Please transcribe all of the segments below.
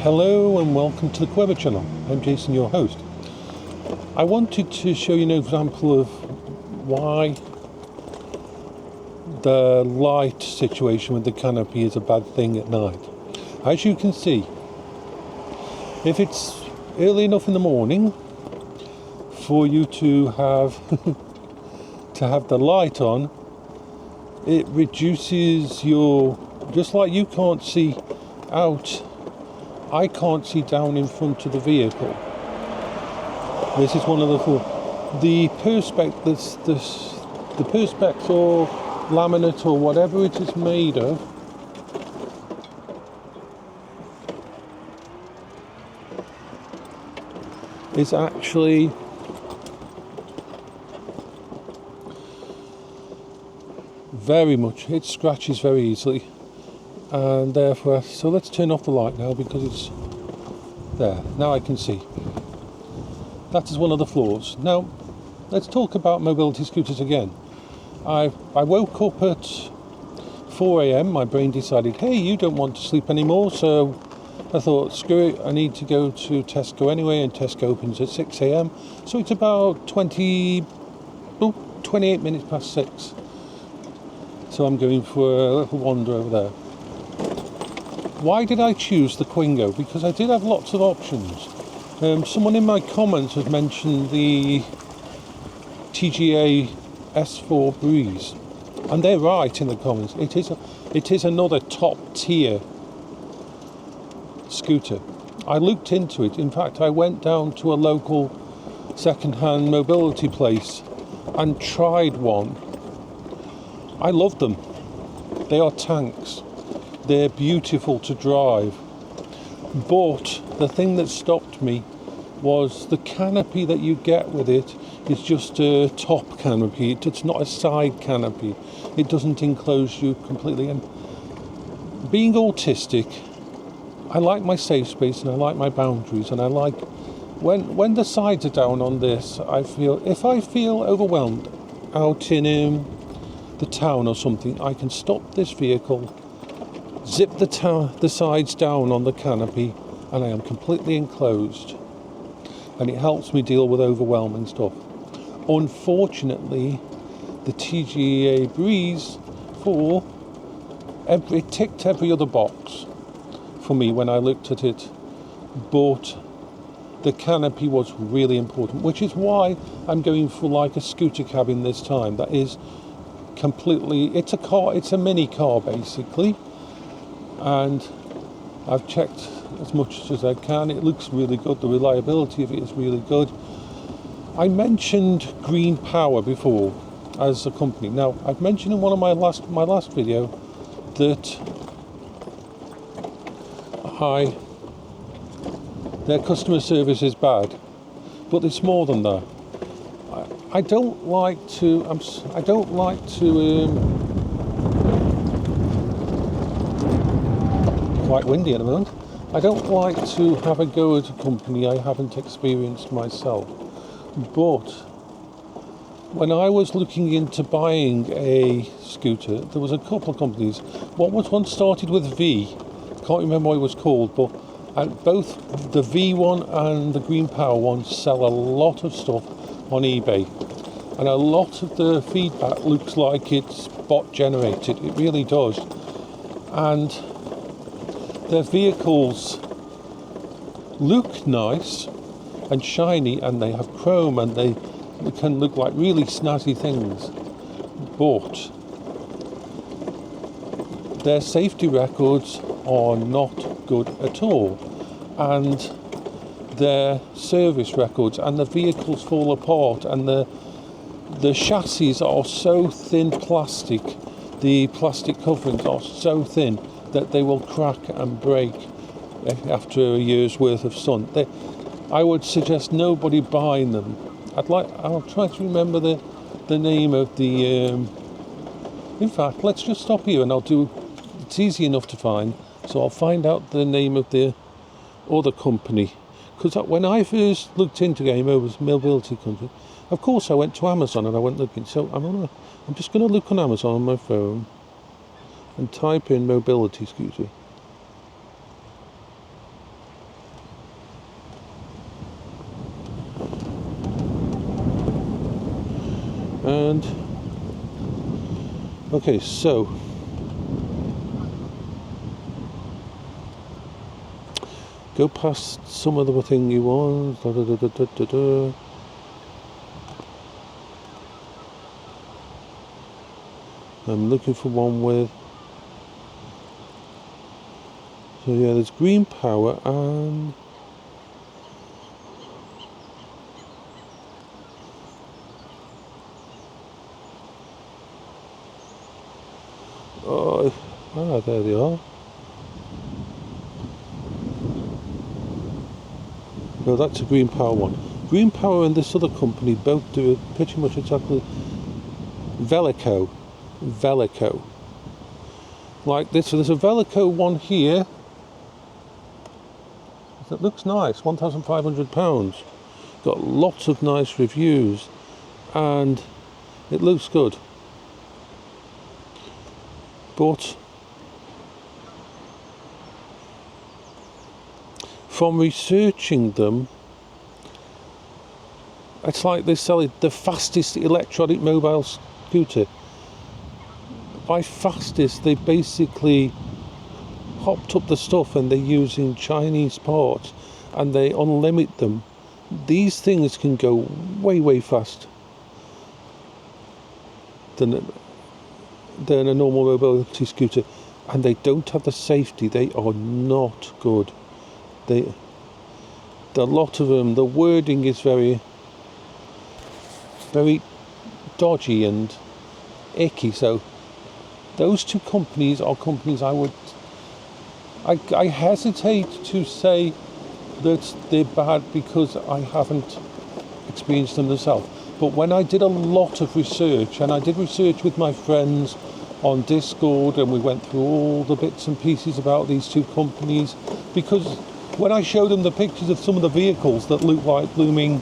Hello and welcome to the Clever channel. I'm Jason, your host. I wanted to show you an example of why the light situation with the canopy is a bad thing at night. As you can see, if it's early enough in the morning for you to have the light on, it reduces your, just like you can't see out, I can't see down in front of the vehicle. This is one of the perspex, the perspex or laminate or whatever it is made of, is actually very much, it scratches very easily, and therefore, so let's turn off the light now because it's there. Now I can see. That is one of the flaws. Now, let's talk about mobility scooters again. I woke up at 4 a.m. My brain decided, hey, you don't want to sleep anymore, so I thought, screw it, I need to go to Tesco anyway, and Tesco opens at 6 a.m. So it's about 28 minutes past 6. So I'm going for a little wander over there. Why did I choose the Quingo? Because I did have lots of options. Someone in my comments had mentioned the TGA S4 Breeze, and they're right in the comments. It is another top tier scooter. I looked into it. In fact, I went down to a local second-hand mobility place and tried one. I love them. They are tanks. They're beautiful to drive. But the thing that stopped me was the canopy that you get with it is just a top canopy. It's not a side canopy. It doesn't enclose you completely. And being autistic, I like my safe space and I like my boundaries, and I like when the sides are down on this, if I feel overwhelmed out in the town or something, I can stop this vehicle, zip the sides down on the canopy, and I am completely enclosed, and it helps me deal with overwhelming stuff. Unfortunately, the TGA Breeze 4, it ticked every other box for me when I looked at it, but the canopy was really important, which is why I'm going for like a scooter cabin this time. That is completely, it's a mini car basically, and I've checked as much as I can. It looks really good. The reliability of it is really good. I mentioned Green Power before as a company. Now, I've mentioned in one of my last video that their customer service is bad, but it's more than that. I don't like to quite windy at the moment. I don't like to have a go at a company I haven't experienced myself. But when I was looking into buying a scooter, there was a couple of companies. One started with V. Can't remember what it was called, but both the V one and the Green Power one sell a lot of stuff on eBay. And a lot of the feedback looks like it's bot generated. It really does. And their vehicles look nice and shiny, and they have chrome, and they can look like really snazzy things, but their safety records are not good at all, and their service records, and the vehicles fall apart, and the chassis are so thin plastic, the plastic coverings are so thin that they will crack and break after a year's worth of sun. I would suggest nobody buying them. I'll try to remember the name of the. In fact, let's just stop here and it's easy enough to find. So I'll find out the name of the other company. Because when I first looked into game over mobility company, of course I went to Amazon and I went looking. So I'm just going to look on Amazon on my phone and type in mobility scooter. And okay, so go past some of the thing you want. I'm looking for one with. So yeah, there's green power and. Oh, there they are. No, that's a green power one. Green power and this other company both do it pretty much exactly. Velico. Like this, so there's a Velico one here. That looks nice, £1,500. Got lots of nice reviews, and it looks good. But from researching them, it's like they sell it the fastest electronic mobile scooter. By fastest, they basically hopped up the stuff and they're using Chinese parts and they unlimit them. These things can go way fast than a normal mobility scooter, and they don't have the safety. They are not good. The lot of them, the wording is very dodgy and icky. So those two companies are companies I hesitate to say that they're bad because I haven't experienced them myself. But when I did a lot of research, and I did research with my friends on Discord, and we went through all the bits and pieces about these two companies, because when I showed them the pictures of some of the vehicles that look like blooming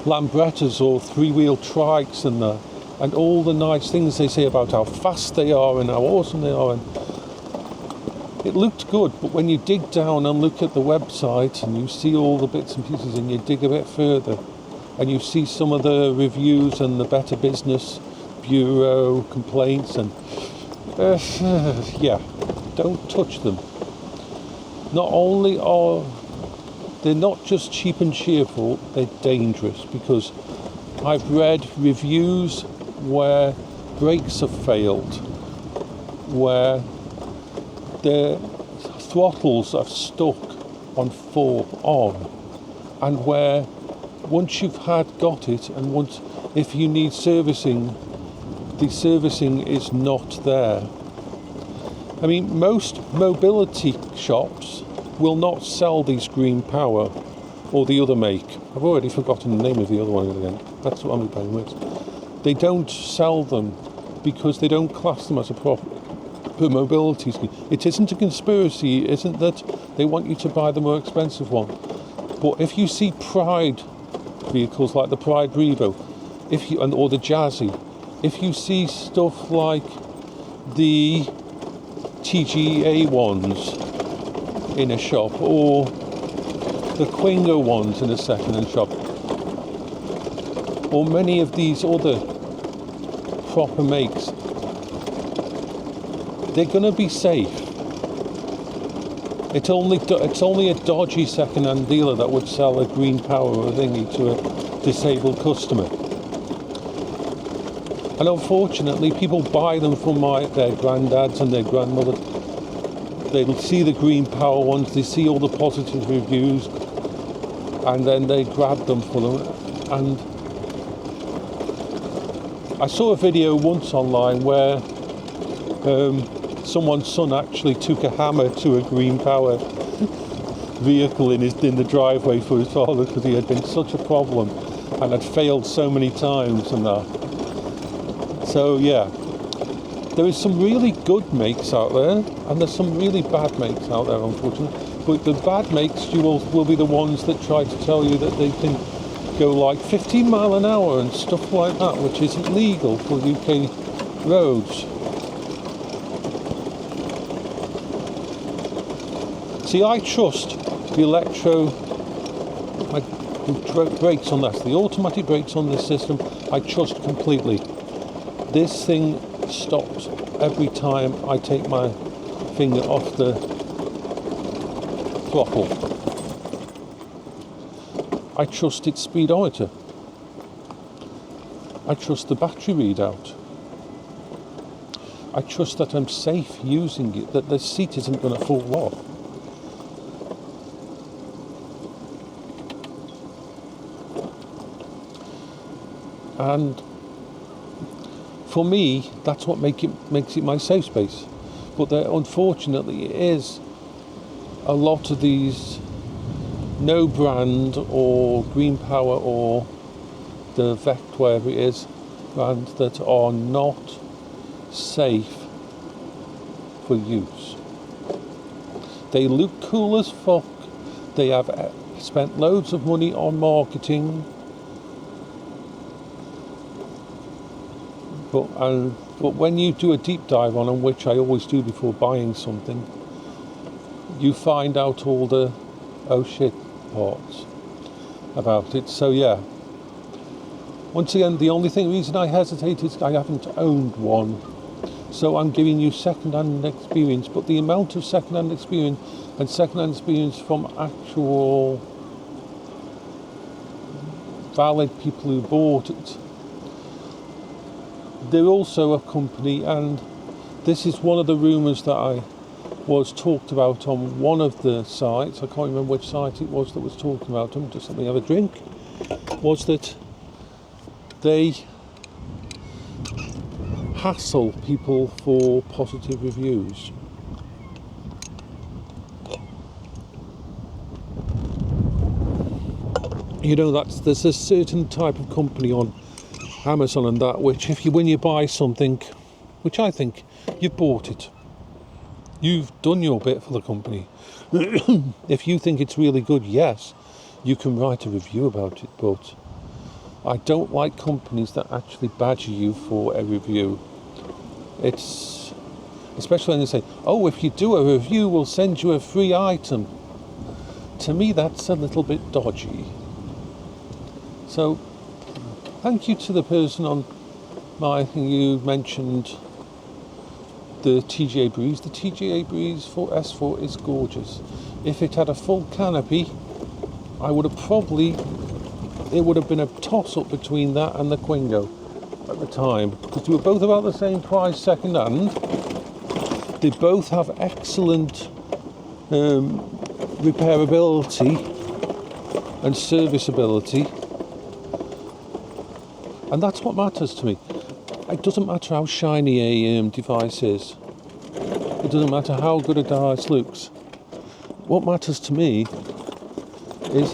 Lambrettas or three-wheel trikes and all the nice things they say about how fast they are and how awesome they are, and it looked good, but when you dig down and look at the website and you see all the bits and pieces and you dig a bit further and you see some of the reviews and the Better Business Bureau complaints and yeah, don't touch them. Not only are they're not just cheap and cheerful, they're dangerous, because I've read reviews where brakes have failed, where the throttles are stuck on and where once you've got it, and if you need servicing, the servicing is not there. I mean, most mobility shops will not sell these green power or the other make. I've already forgotten the name of the other one again. That's what I'm going with. They don't sell them because they don't class them as a proper mobility scheme. It isn't a conspiracy. It isn't that they want you to buy the more expensive one. But if you see Pride vehicles like the Pride Revo, or the Jazzy, if you see stuff like the TGA ones in a shop, or the Quingo ones in a second-hand shop, or many of these other proper makes, they're going to be safe. It's only a dodgy second-hand dealer that would sell a green power or a thingy to a disabled customer. And unfortunately, people buy them from their granddads and their grandmothers. They'll see the green power ones, they see all the positive reviews, and then they grab them for them. And I saw a video once online where someone's son actually took a hammer to a green power vehicle in the driveway for his father, because he had been such a problem and had failed so many times and that. So yeah, there is some really good makes out there, and there's some really bad makes out there, unfortunately. But the bad makes will be the ones that try to tell you that they can go like 15 mile an hour and stuff like that, which isn't legal for UK roads. See, I trust the brakes on that, the automatic brakes on this system, I trust completely. This thing stops every time I take my finger off the throttle. I trust its speedometer. I trust the battery readout. I trust that I'm safe using it, that the seat isn't going to fall off. And for me, that's what makes it my safe space. But there, unfortunately, is a lot of these no brand or Green Power or the Vect, whatever it is, brands that are not safe for use. They look cool as fuck. They have spent loads of money on marketing. But when you do a deep dive on them, which I always do before buying something, you find out all the oh shit parts about it. So yeah, once again, the only reason I hesitate is I haven't owned one. So I'm giving you second-hand experience, but the amount of second-hand experience and second-hand experience from actual valid people who bought it. They're also a company, and this is one of the rumours that I was talked about on one of the sites. I can't remember which site it was that was talking about them. Just let me have a drink. Was that they hassle people for positive reviews. You know, there's a certain type of company on Amazon and that, which when you buy something, which I think you've bought it, you've done your bit for the company. If you think it's really good, yes, you can write a review about it, but I don't like companies that actually badger you for a review. It's especially when they say, oh, if you do a review, we'll send you a free item. To me, that's a little bit dodgy. So thank you to the person on my thing. You mentioned the TGA Breeze. The TGA Breeze for S4 is gorgeous. If it had a full canopy, it would have been a toss-up between that and the Quingo at the time, because they were both about the same price second hand. They both have excellent repairability and serviceability, and that's what matters to me. It doesn't matter how shiny a device is. It doesn't matter how good a device looks. What matters to me is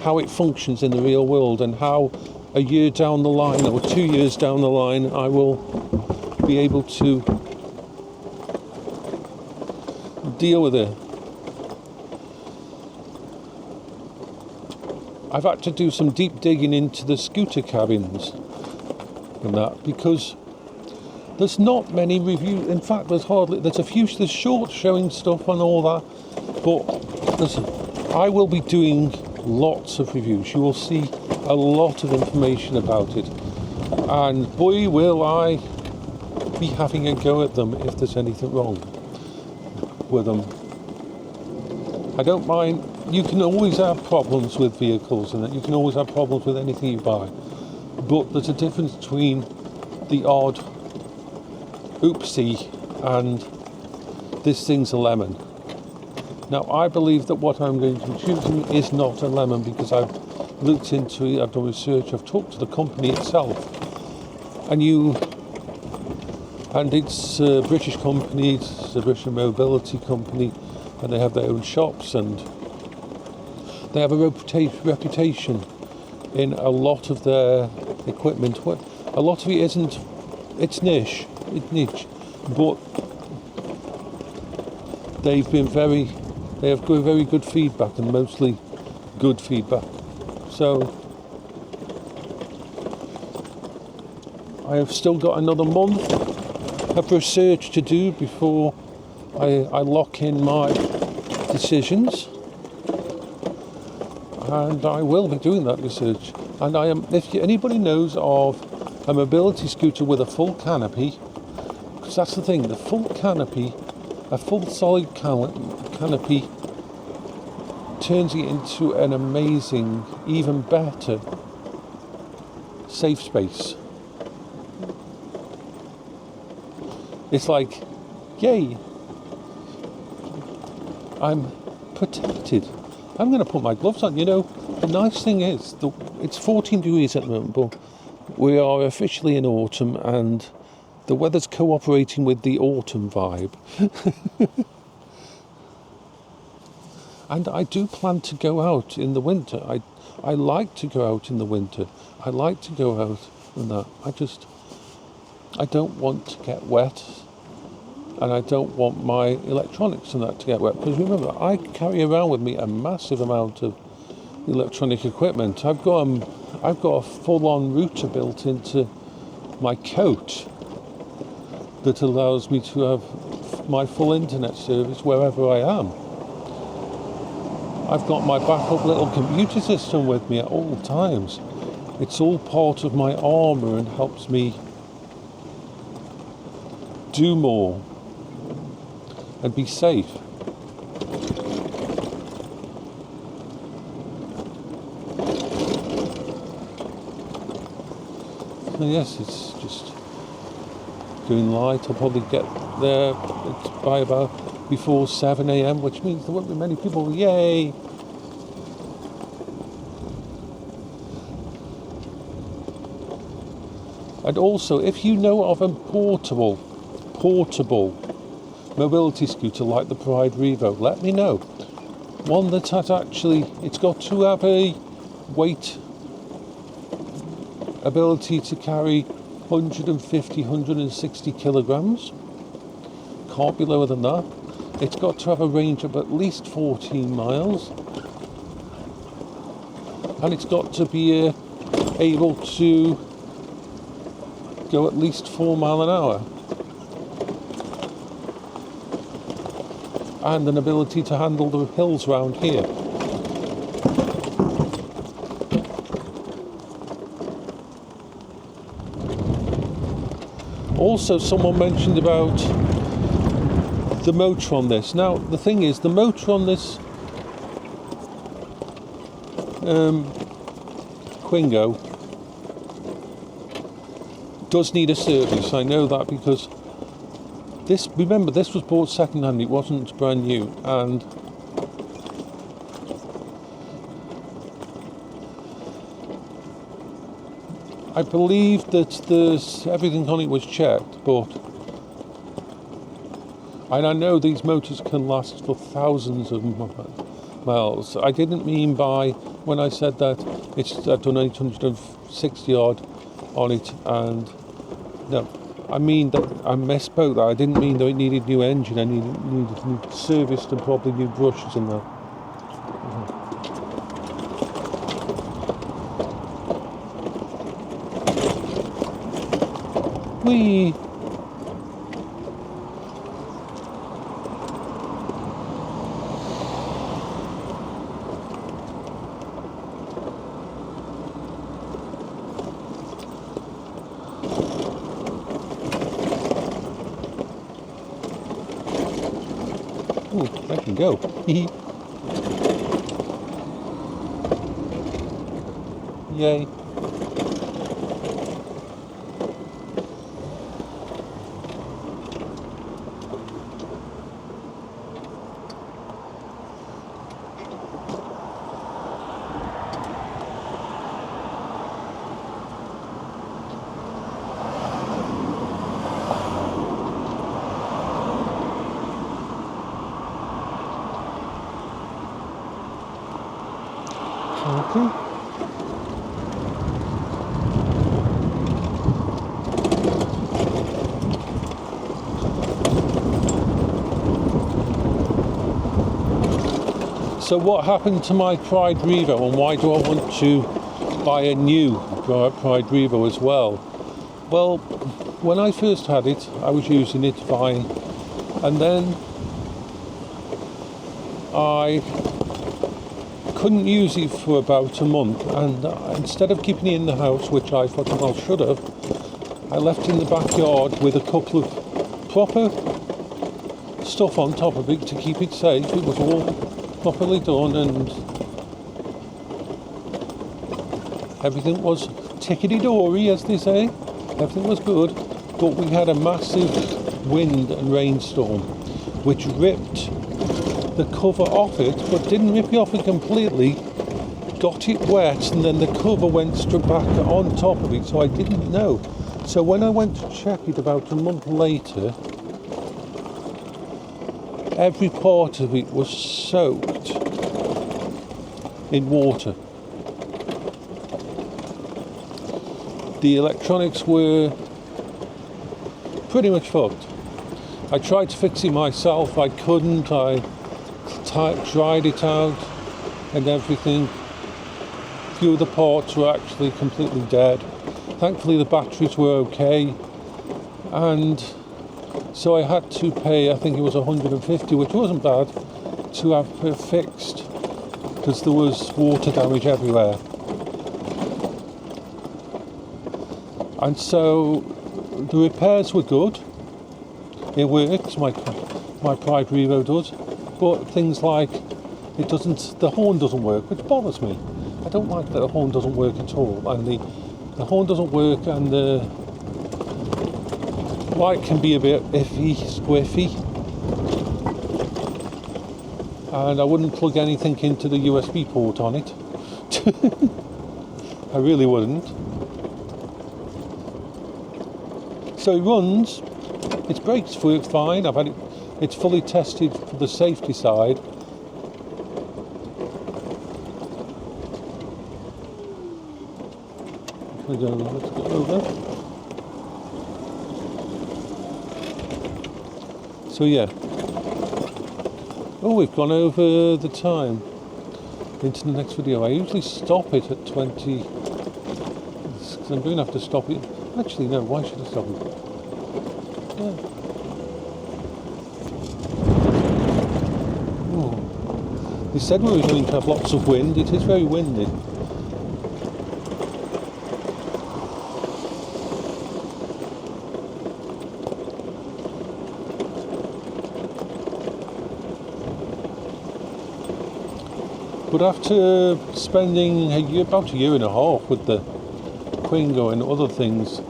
how it functions in the real world, and how a year down the line or 2 years down the line I will be able to deal with it. I've had to do some deep digging into the scooter cabins and that, because there's not many reviews. In fact, there's short showing stuff and all that, but I will be doing lots of reviews. You will see a lot of information about it, and boy will I be having a go at them if there's anything wrong with them. I don't mind. You can always have problems with vehicles, and you can always have problems with anything you buy, but there's a difference between the odd oopsie and this thing's a lemon. Now, I believe that what I'm going to be choosing is not a lemon, because I've looked into it, I've done research, I've talked to the company itself, and it's a British company, it's a British mobility company, and they have their own shops, and they have a reputation in a lot of their equipment. A lot of it isn't, it's niche, but they have very good feedback, and mostly good feedback. So I have still got another month of research to do before I lock in my decisions. and I will be doing that research. And I am, if anybody knows of a mobility scooter with a full canopy, because that's the thing, the full canopy, a full solid canopy turns it into an amazing, even better safe space. It's like, yay, I'm protected. I'm going to put my gloves on. You know, the nice thing is, it's 14 degrees at the moment, but we are officially in autumn and the weather's cooperating with the autumn vibe. And I do plan to go out in the winter. I like to go out in the winter. I like to go out and that. I don't want to get wet. And I don't want my electronics and that to get wet. Because remember, I carry around with me a massive amount of electronic equipment. I've got a full-on router built into my coat that allows me to have my full internet service wherever I am. I've got my backup little computer system with me at all times. It's all part of my armour and helps me do more and be safe. And yes, it's just doing light. I'll probably get there by about before 7 a.m, which means there won't be many people. Yay! And also, if you know of a portable mobility scooter like the Pride Revo, let me know. One that has it's got to have a weight ability to carry 150, 160 kilograms. Can't be lower than that. It's got to have a range of at least 14 miles. And it's got to be able to go at least 4 miles an hour. And an ability to handle the hills around here. Also, someone mentioned about the motor on this. Now, the thing is, the motor on this Quingo does need a service. I know that because remember, this was bought second-hand, it wasn't brand new, and I believe that everything on it was checked, and I know these motors can last for thousands of miles. I didn't mean by, when I said that, I've done 860 odd on it, and no. I mean that I misspoke that. I didn't mean that it needed new engine. I needed new serviced and probably new brushes and that. Whee! I can go. Yay. Okay. So what happened to my Pride Revo, and why do I want to buy a new Pride Revo as well? Well, when I first had it, I was using it fine, and then I couldn't use it for about a month, and instead of keeping it in the house, which I thought I should have, I left it in the backyard with a couple of proper stuff on top of it to keep it safe. It was all properly done and everything was tickety-dory, as they say. Everything was good, but we had a massive wind and rainstorm which ripped the cover off it, but didn't rip it off it completely, got it wet, and then the cover went straight back on top of it, so I didn't know. So when I went to check it about a month later, every part of it was soaked in water. The electronics were pretty much fucked. I tried to fix it myself, I couldn't. I tried it out and everything. A few of the parts were actually completely dead. Thankfully the batteries were okay, and so I had to pay, I think it was 150, which wasn't bad, to have it fixed, because there was water damage everywhere. And so the repairs were good. It works, my Pride Revo does, but things like the horn doesn't work, which bothers me. I don't like that the horn doesn't work at all, and the horn doesn't work, and the light can be a bit iffy, squiffy, and I wouldn't plug anything into the USB port on it. I really wouldn't. So it runs, its brakes work fine, I've had it's fully tested for the safety side. Let's go over. So yeah. Oh, we've gone over the time into the next video. I usually stop it at 20, because I'm going to have to stop it. Actually, no, why should I stop it? Yeah. Oh. They said we were going to have lots of wind. It is very windy. But after spending about a year and a half with the Quingo and other things,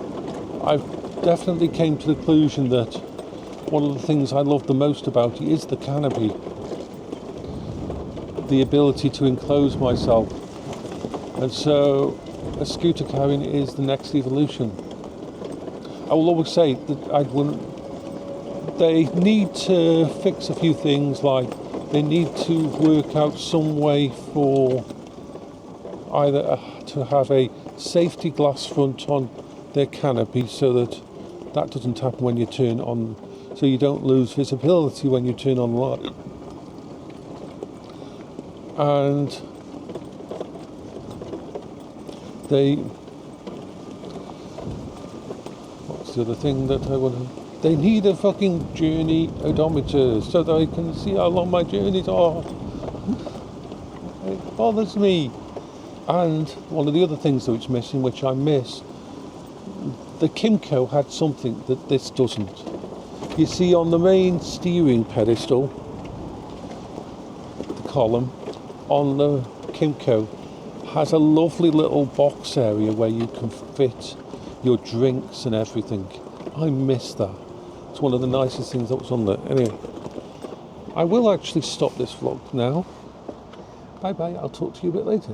I've definitely came to the conclusion that one of the things I love the most about it is the canopy. The ability to enclose myself. And so a scooter carrying is the next evolution. I will always say that they need to fix a few things, like they need to work out some way for either to have a safety glass front on their canopy so that doesn't happen when you turn on, so you don't lose visibility when you turn on the light. And what's the other thing that I want to... They need a fucking journey odometer so that I can see how long my journeys are. It bothers me. And one of the other things that it's missing, which I miss, the Kimco had something that this doesn't. You see, on the main steering pedestal, the column, on the Kimco, has a lovely little box area where you can fit your drinks and everything. I miss that. It's one of the nicest things that was on there. Anyway, I will actually stop this vlog now. Bye bye, I'll talk to you a bit later.